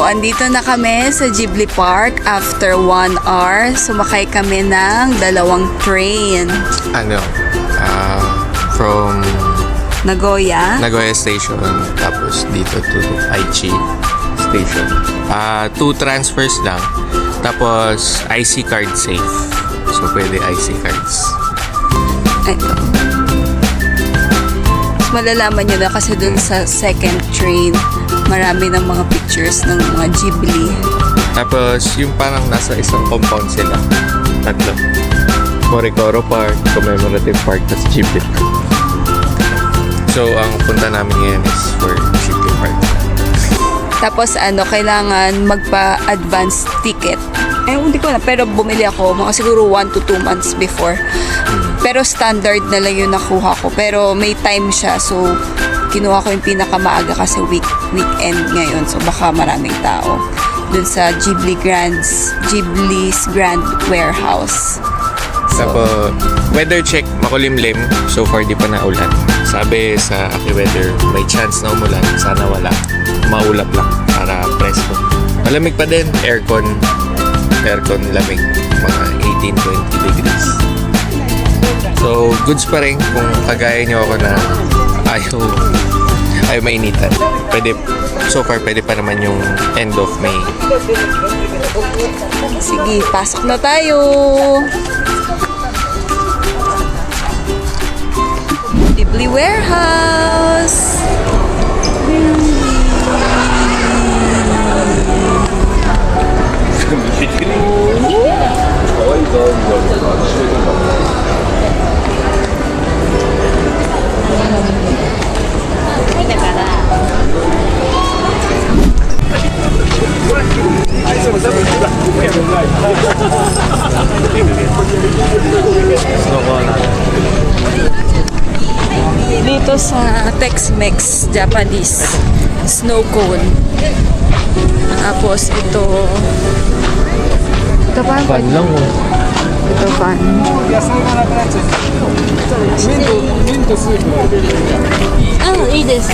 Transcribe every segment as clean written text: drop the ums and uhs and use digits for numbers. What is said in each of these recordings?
andito na kami sa Ghibli Park after 1 hour. Sumakay kami ng 2 train. From Nagoya. Nagoya Station, tapos dito to Aichi Station. 2 transfers lang. Tapos, IC card safe. So, pwede IC cards. Ito. Mas malalaman nyo na kasi dun sa second train, marami ng mga pictures ng mga Ghibli. Tapos, yung parang nasa isang compound sila. 3. Morikoro Park, Commemorative Park, tapos Ghibli. So, ang punta namin ngayon is for Ghibli Park. Tapos kailangan magpa-advance ticket. Hindi ko na, pero bumili ako mga siguro 1 to 2 months before. Pero standard na lang yung nakuha ko. Pero may time siya, so kinuha ko yung pinakamaaga kasi weekend ngayon. So baka maraming tao dun sa Ghibli's Grand Warehouse. Tapos, weather check, makulimlim. So far, di pa naulan. Sabi sa AccuWeather, may chance na umulan. Sana wala. Maulap lang para presko. Malamig pa din. Aircon lamig. Mga 18-20 degrees. So, goods pa rin kung kagaya nyo ako na ayaw mainitan. So far, pwede pa naman yung end of May. Sige, pasok na tayo! Ghibli Warehouse. Dito sa Tex-Mex Japanese snow cone. Tapos ito pa Fan lang ito fan.いいです。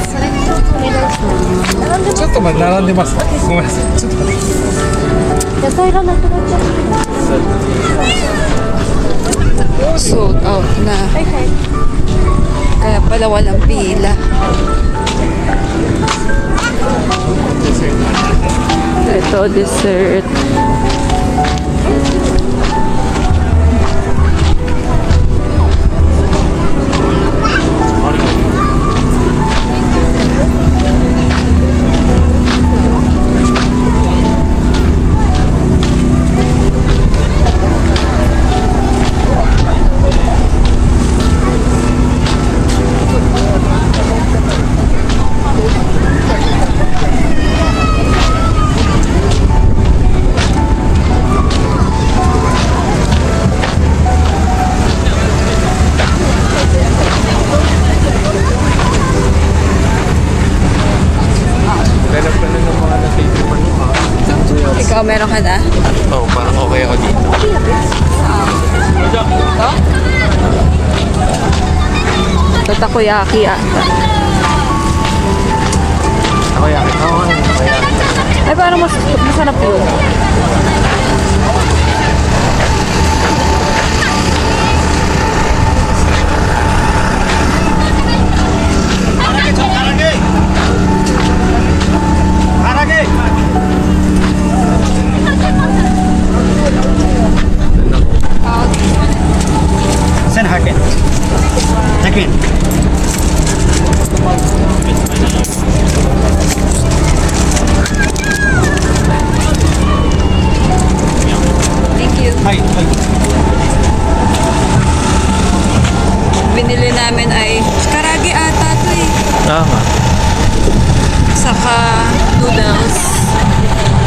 ちょっと待って、並んでます。ごめんなさい。ちょっと待って。野菜がなくなっちゃった。 Sold out na. Kaya pala walang pila. Ito, dessert. Ikaw, meron ka na? Parang okay ako dito. Ito, takoyaki ata. Takoyaki. Ay, parang masarap yun. Binili namin ay karage ata ito eh. Saka noodles.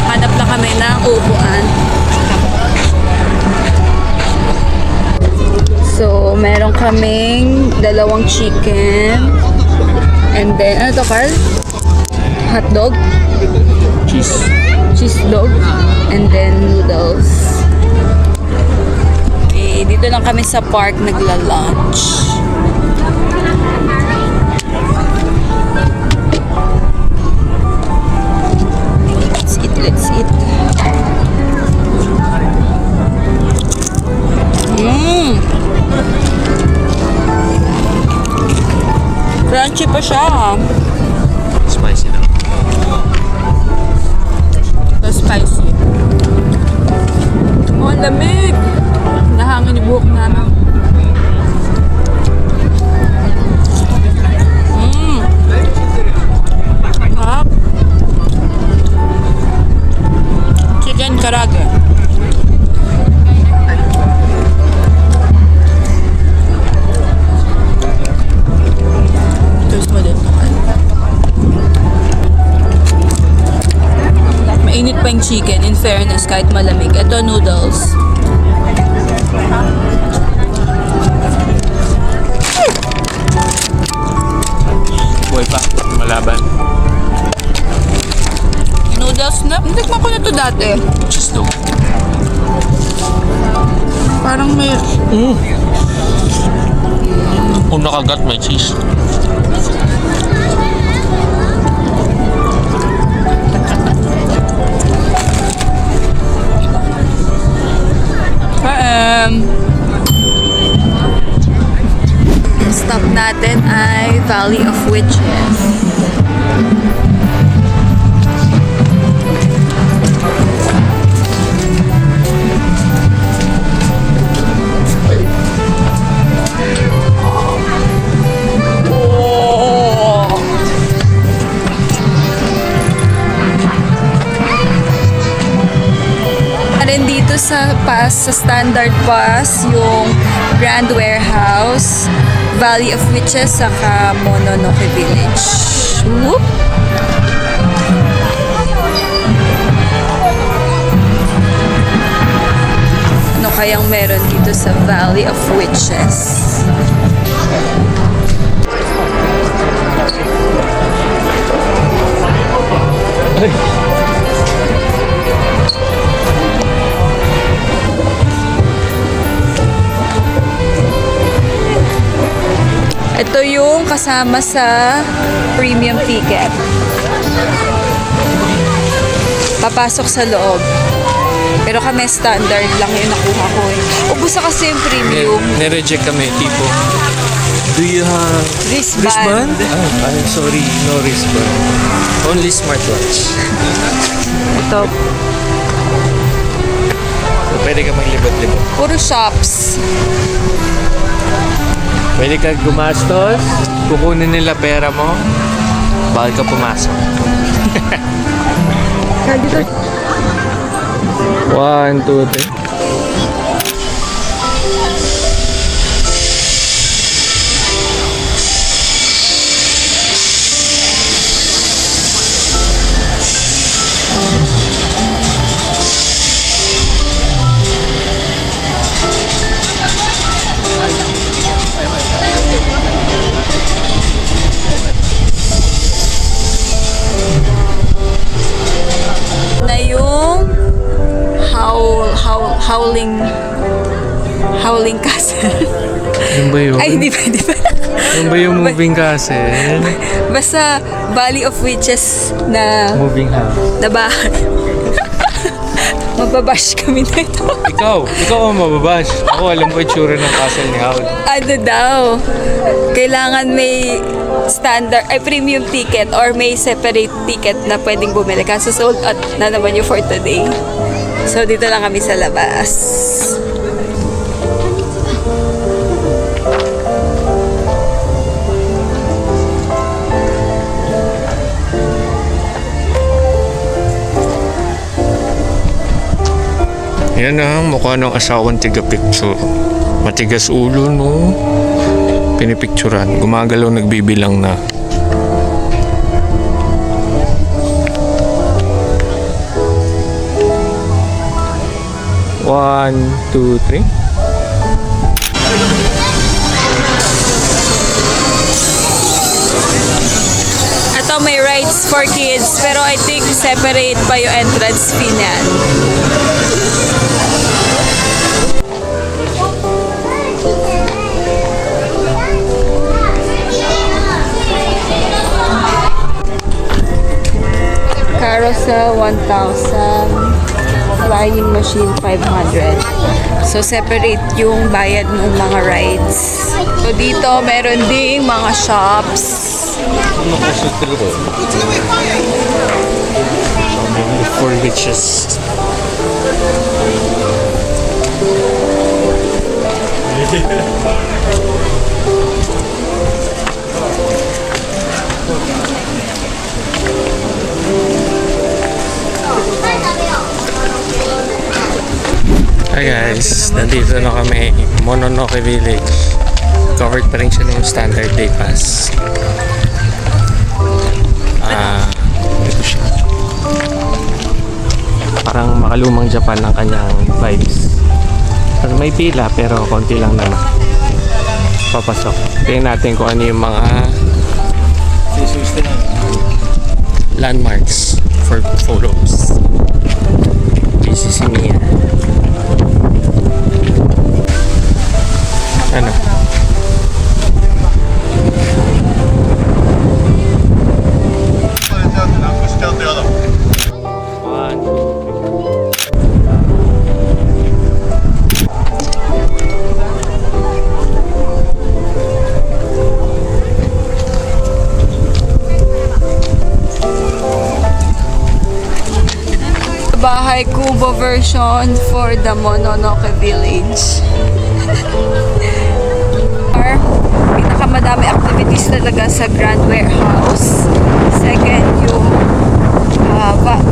Hanap na kami ng upuan. So, meron kaming 2 chicken. And then, ano to, Carl? Hot dog? Cheese dog. And then, noodles. Okay, dito lang kami sa park nagla-lunch. Let's eat Crunchy pa siya. Spicy na. So spicy. Oh, ang lamig. Nahangin yung buhok namin. Sarap. Chicken karage. Taste mo din. Mainit pa yung chicken, in fairness, kahit malamig. Ito, noodles. Buhay pa. Malaban. Noodles na, tikman ko na to dati. Just do. Parang may... Kung nakagat, may cheese. Stop natin ay Valley of Witches. Rin dito sa Standard Pass, yung Grand Warehouse, Valley of Witches, saka Mononoke Village. Whoop! Ano kayang meron dito sa Valley of Witches? Ito yung kasama sa premium ticket. Papasok sa loob. Pero kami standard lang yung nakuha ko eh. Ubus na kasi yung premium. Nireject kami, tipo. Do you have Wristband. I'm sorry, no wristband. Only smartwatch. Ito, So, pwede ka maglibot-libot. puro shops. Pwede ka gumastos, kukunin nila pera mo, bakit ka pumasok. 1, 2, 3. Na yung Howling Castle. Yung ba yun? Ay, di ba? Yung ba yung moving castle? Basta Valley of Witches na Moving house. bahay. Mababash kami na ito. Ikaw ang mababash. Ako alam ko itsura ng castle ni Howard. Ano daw? Kailangan may standard, ay premium ticket or may separate ticket na pwedeng bumili. Kaso sold out na naman yung for today. So, dito lang kami sa labas. Yan na, mukha ng asawang tiga-picture. Matigas ulo, no? Pinipicturan. Gumagalaw, nagbibilang na. One, two, three. Ito may rides for kids, pero I think separate pa yung entrance fee niyan. Carousel 1,000. Flying machine 500. So separate yung bayad ng mga rides. So dito meron ding mga shops. Four witches. Hi guys, nandito na kami Mononoke Village. Covered pa rin siya ng standard day pass. Ito siya. Parang makalumang Japan ang kanyang vibes. May pila pero konti lang naman. Papasok. Tingnan natin kung ano yung mga landmarks for photos. Busy si Mia. Ano? Bahay Kubo version for the Mononoke Village. Or, pinakamadami activities talaga sa Grand Warehouse. Second, yung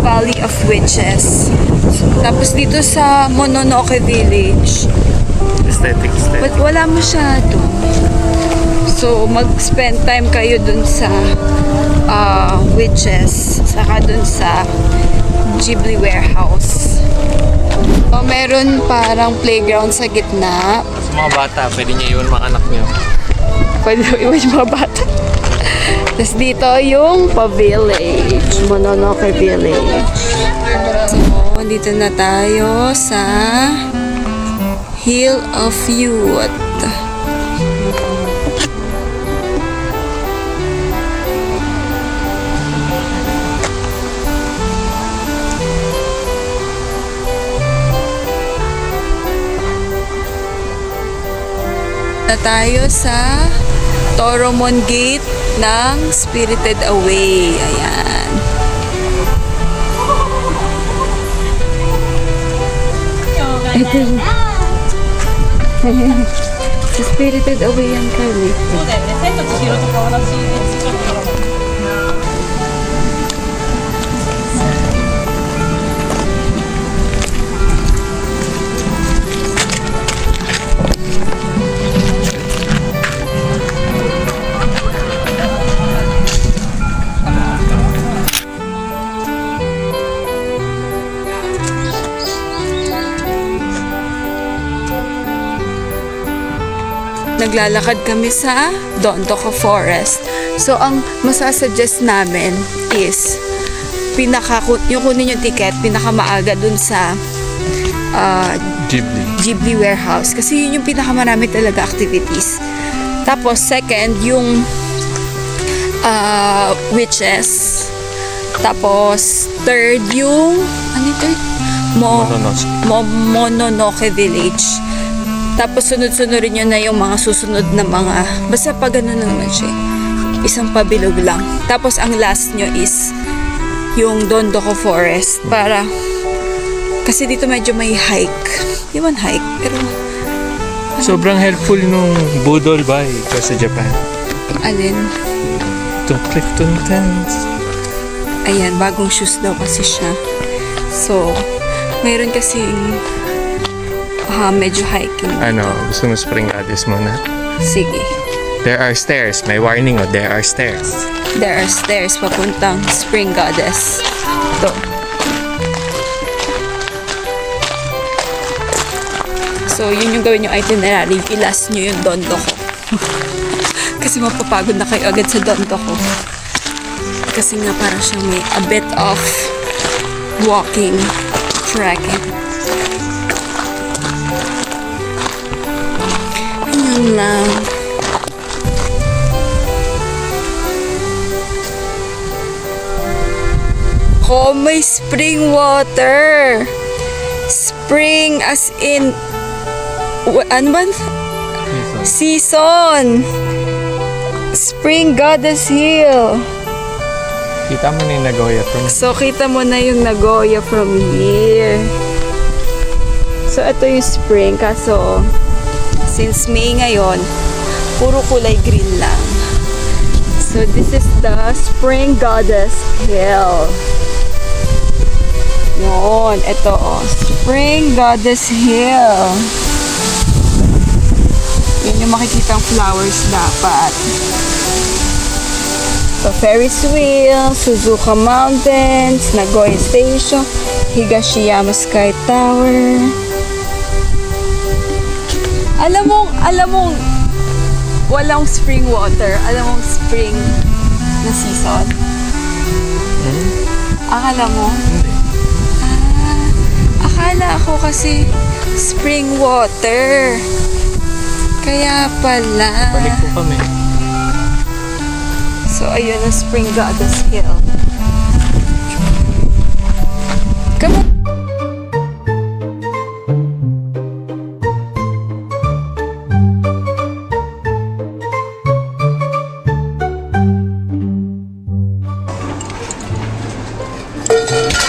Valley of Witches. Tapos dito sa Mononoke Village, Aesthetic. wala masyado. So, mag-spend time kayo dun sa witches, saka dun sa Ghibli warehouse. So, meron parang playground sa gitna. Sa mga bata, pwede niya iwan mga anak niyo. Pwede iwan yung mga bata. Tapos dito yung pa-village. Mononoke Village. So, dito na tayo sa Hill of Youth. Na tayo sa Toromon Gate ng Spirited Away. Ayan. Ito. Sa Spirited Away yan kami. Naglalakad kami sa Dondoko Forest. So, ang masasuggest namin is yung kunin yung ticket, pinakamaaga dun sa Ghibli warehouse. Kasi yun yung pinakamarami talaga activities. Tapos, second, yung witches. Tapos, third, yung ano yung third? Mononoke Village. Tapos sunod-sunod nyo na yung mga susunod na mga, basta pag ano na naman siya, isang pabilog lang. Tapos ang last nyo is yung Dondoko Forest para, kasi dito medyo may hike. Di man hike, pero Sobrang helpful nung budol ba ito sa Japan. alin? Itong Clifton Tents. Ayan, bagong shoes daw kasi siya. So, mayroon kasing medyo hiking. Ano, gusto mo spring goddess muna? Sige. There are stairs. May warning there are stairs. There are stairs papuntang Spring Goddess. Ito. So, yun yung gawin yung itinerary. I-last nyo yung Dondoko. Kasi mapapagod na kayo agad sa Dondoko. Kasi nga parang siyang may a bit of walking, trekking. Yun lang. Oh, may spring water. Spring as in ano ba? Season. Spring Goddess Hill. Kita mo na yung Nagoya from So, kita mo na yung Nagoya from here. So, ito yung spring. Kaso, since May ngayon, puro kulay green lang. So, this is the Spring Goddess Hill. Yun, ito oh. Spring Goddess Hill. Yun yung makikitang flowers dapat. So, Ferris wheel, Suzuka Mountains, Nagoya Station, Higashiyama Sky Tower. Alam mong walang spring water. Alam mong spring na season. Akala mo? Hindi. Akala ko kasi spring water. Kaya pala. Balik po kami. So, ayun ang Spring Goddess Hill. Come on.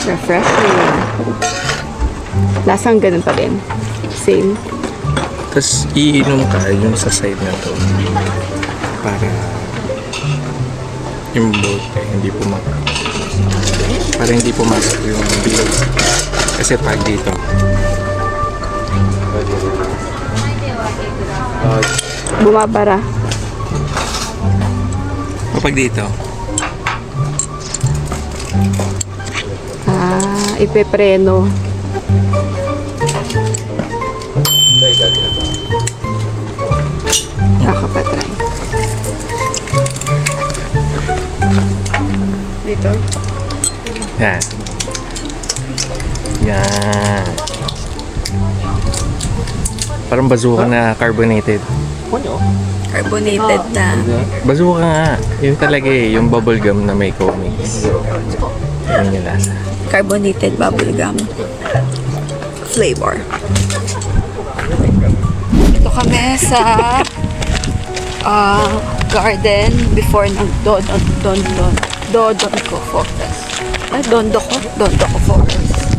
Refreshing. Lasang ganun pa din. Same. Tapos iinom ka yung sa side na to. Para yung boat hindi pumasok. Para hindi pumasok yung bilog. Kasi pag dito. Bumabara. Kapag dito. Ipepreno. Nakapatry. Dito. Yan. Yan. Parang bazooka na carbonated. Carbonated na. Bazooka nga. Yun talaga eh. Yung bubblegum na may comics. Yun yung lasa. Carbonated bubblegum flavor. Ito kami sa garden before ng Dodonko Forest. Dondoko Forest.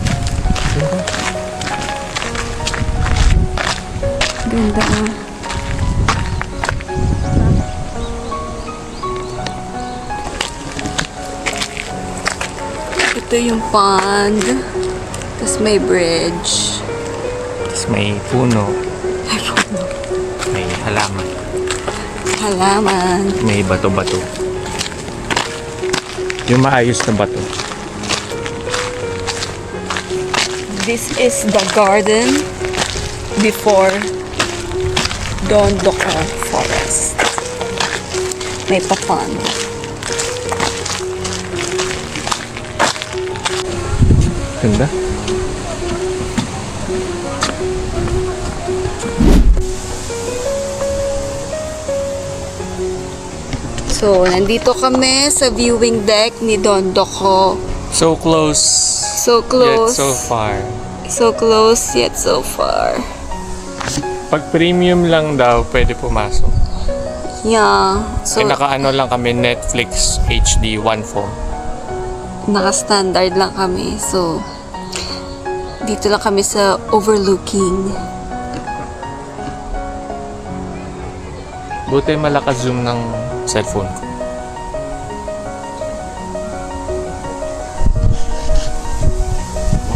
Ganda ah. Ito yung pond. Tapos may bridge. Tapos may puno. May halaman. Halaman. May bato-bato. Yung maayos na bato. This is the garden before Dondoko Forest. May pa-pond. Ganda. So, nandito kami sa viewing deck ni Dondoko. So close. So close. Yet so far. So close yet so far. Pag premium lang daw, pwede pumasok. Yeah. So, nakaano lang kami, Netflix HD 1.4. naka-standard lang kami. So, dito lang kami sa overlooking. Buti malakas zoom ng cellphone ko.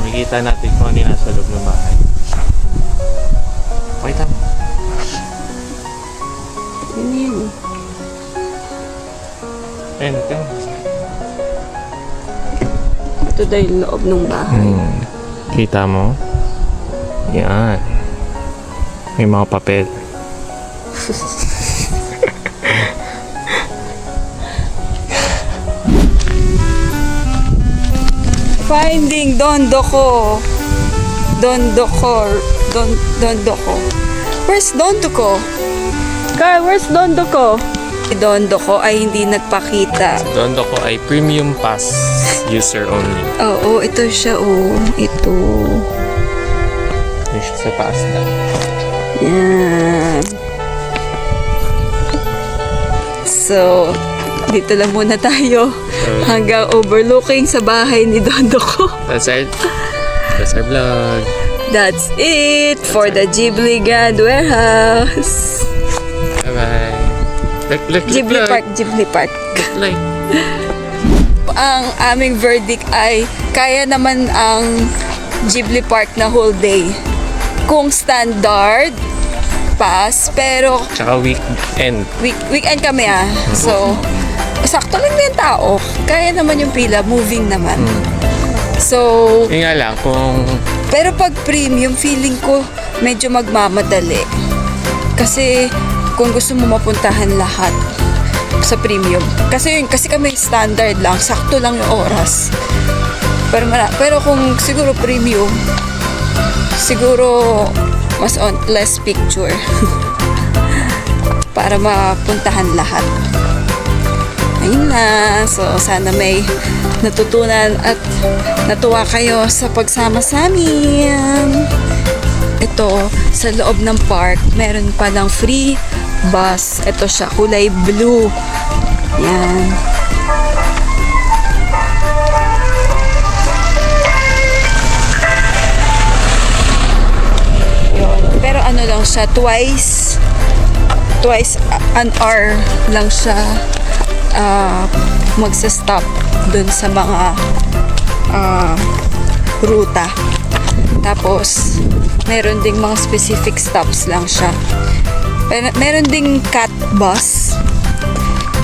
Makikita natin kung ano yung nasa loob ng bahay. Wait lang. Yun. Ayun, ito. Ito daw yung loob ng bahay. Kita mo? Yan. May mga papel. Finding Dondoko. Dondoko. Where's Dondoko? Carl, where's Dondoko? Si Dondoko ay hindi nagpakita. Dondo ko ay premium pass user only. Oo, ito siya. Oh, ito. Yung sa taas na. Yan. So, So, dito lang muna tayo hanggang overlooking sa bahay ni Dondo ko. That's our vlog. That's it for the Ghibli Grand Warehouse. Bye-bye. Look, Ghibli Park. Like. Ang aming verdict ay kaya naman ang Ghibli Park na whole day. Kung standard pass, pero Tsaka weekend. weekend kami So, sakto lang din tao. Kaya naman yung pila, moving naman. So, Yun nga lang, kung pero pag premium, feeling ko medyo magmamadali. Kasi kung gusto mo mapuntahan lahat sa premium. Kasi kami standard lang, sakto lang yung oras. Pero kung siguro premium, siguro mas less picture. Para mapuntahan lahat. Ayun na. So, sana may natutunan at natuwa kayo sa pagsama sa amin. Ito, sa loob ng park, meron palang free bus. Ito siya, kulay blue. Yan. Yun. Pero ano lang siya, twice an hour lang siya magsa-stop dun sa mga ruta. Tapos meron ding mga specific stops lang siya. Meron ding cat bus.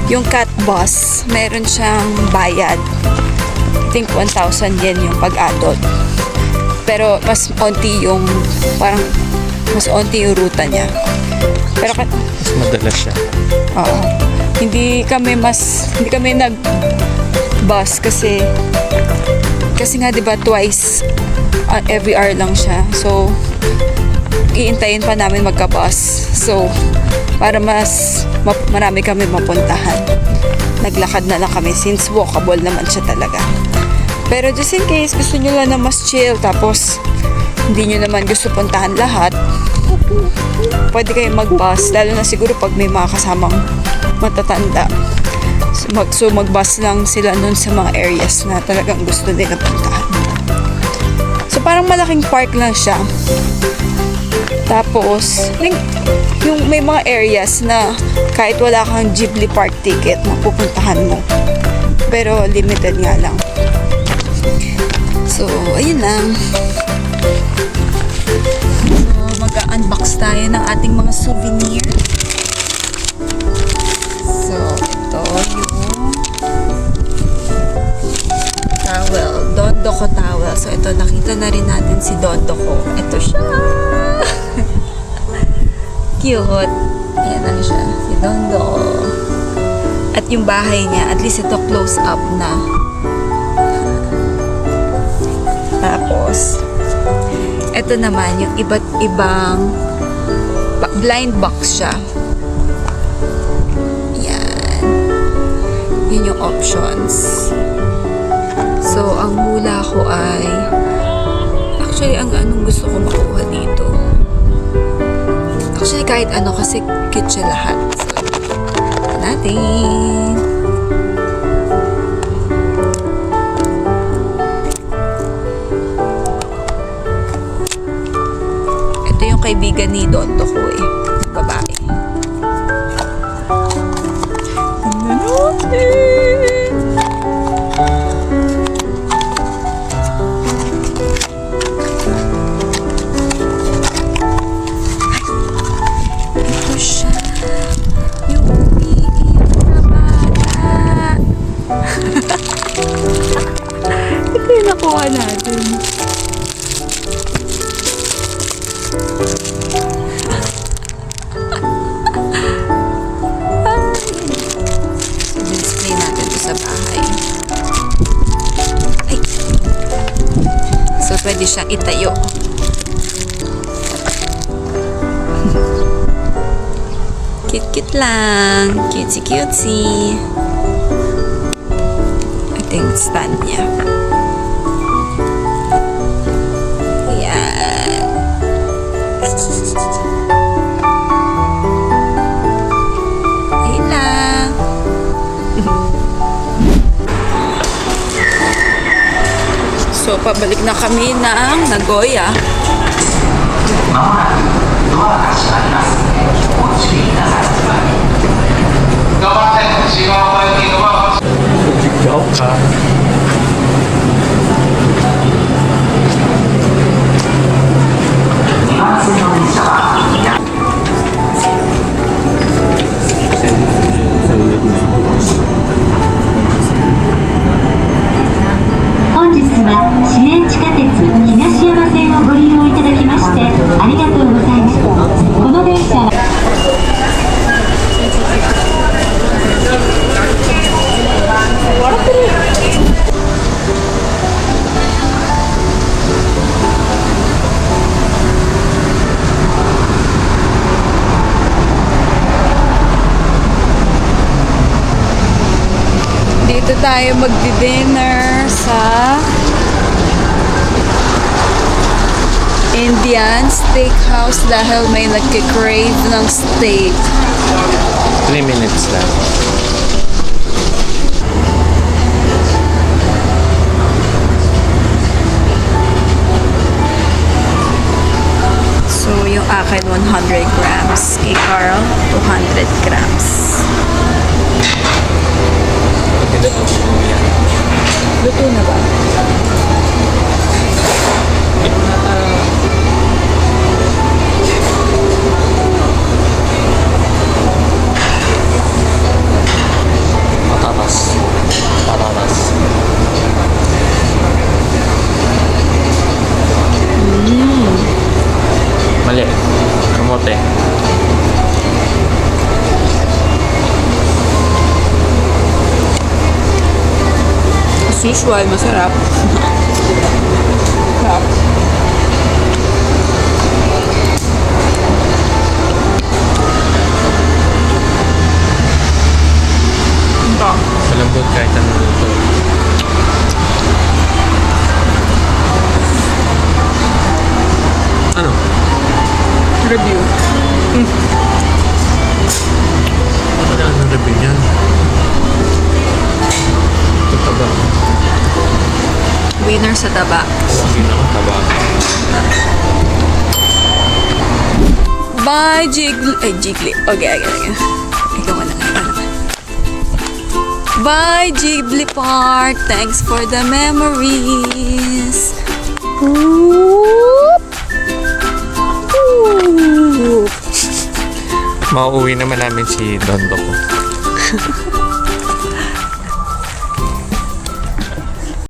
Yung cat bus, meron siyang bayad. I think 1,000 yen yung pag-adult. Pero mas onti yung ruta niya. Pero mas madalas siya. hindi kami nag-bus kasi nga 'di ba twice every hour lang siya. So iintayin pa namin magka-bus. So para mas marami kami mapuntahan. Naglakad na lang kami since walkable naman siya talaga. Pero just in case gusto niyo lang na mas chill tapos hindi niyo naman gusto puntahan lahat, pwede kayong mag-bus, lalo na siguro pag may mga kasamang matatanda. So mag-bus lang sila nun sa mga areas na talagang gusto nila puntahan. So parang malaking park lang siya. Tapos yung may mga areas na kahit wala kang Ghibli Park ticket, mapupuntahan mo. Pero limited nga lang. So ayun lang. Mag-unbox tayo ng ating mga souvenir. So, ito yung towel. Dondo ko towel. So, ito, nakita na rin natin si Dondo ko. Ito siya. Cute. Ayan lang siya. Si Dondo. At yung bahay niya, at least ito close up na. Tapos, ito naman, yung iba't ibang blind box siya. Yan. Yun yung options. So, ang hula ko ay actually, ang anong gusto ko makuha dito. Actually, kahit ano kasi cute siya lahat. So, natin. Kaibigan ni Dondo ko babae. Ito siya. Yung umiiyak na bata. Ito yung nakuha natin. Display natin ito sa bahay. Ay. So, pwede siyang itayo. Cute-cute lang. Cutesy-cutesy. Ito yung stand niya. Ayan. Ayun lang. So, pabalik na kami ng Nagoya. Dito tayo magdi-dinner sa Indian Steakhouse dahil may nagkikrave ng steak. 3 minutes lang. So, yung akin 100 grams. Kay Carl, 200 grams. Luto na ba? Patatas. Mali. Kamote. As usual, masarap. Sarap. Ito. Malambot kahit anong luto. Ano? Review. Ano ang review niyan? Ito ba? Winner sa taba. Hindi na taba. Bye, Jiggly. Ay, Jiggly. Okay. Ikaw na lang. Bye, Ghibli Park. Thanks for the memories. Whoop. Whoop. Mauuwi naman namin si Dondo ko.